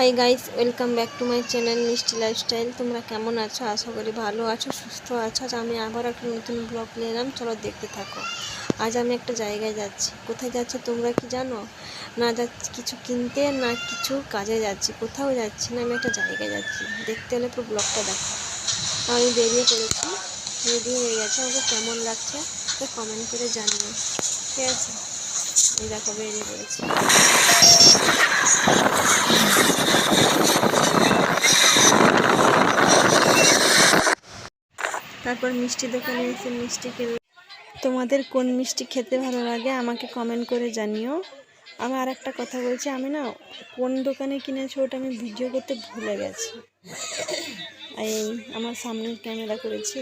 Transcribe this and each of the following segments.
Hi guys, welcome back to my channel মিষ্টি lifestyle. তোমরা কেমন আছো? আশা করি ভালো আছো, সুস্থ আছো। আজ আমি আবার একটা নতুন ব্লগ নিয়ে এলাম, চলো দেখতে থাকো। আজ আমি একটা জায়গায় যাচ্ছি। কোথায় যাচ্ছি তোমরা কি জানো? না যাচ্ছি কিছু কিনতে, না কিছু কাজে যাচ্ছি, কোথাও যাচ্ছি না, আমি একটা জায়গায় যাচ্ছি। দেখতে হলে পুরো ব্লগটা দেখো। আমি বেরিয়ে পড়েছি, রেডি হয়ে গেছে। আমাকে কেমন লাগছে তো কমেন্ট করে জানিও, ঠিক আছে? এই দেখো বেরিয়ে পড়েছি। তারপর মিষ্টি দোকানে এসে মিষ্টি কিনলাম। তোমাদের কোন মিষ্টি খেতে ভালো লাগে আমাকে কমেন্ট করে জানিও। আমি আর একটা কথা বলছি, আমি না কোন দোকানে কিনেছি ওটা আমি ভিডিও করতে ভুলে গেছি। এই আমার সামনে ক্যামেরা করেছি।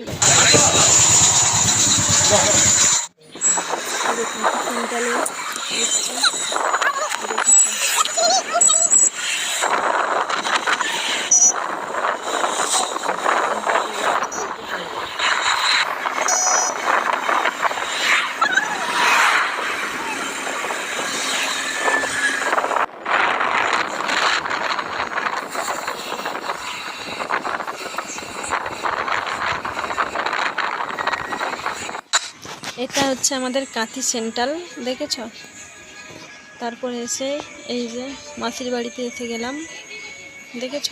সেন্টারে এসছি, দেখেছি। এটা হচ্ছে আমাদের কাঁথি সেন্ট্রাল, দেখেছ? তারপর এসে এই যে মাসির বাড়িতে এসে গেলাম, দেখেছ?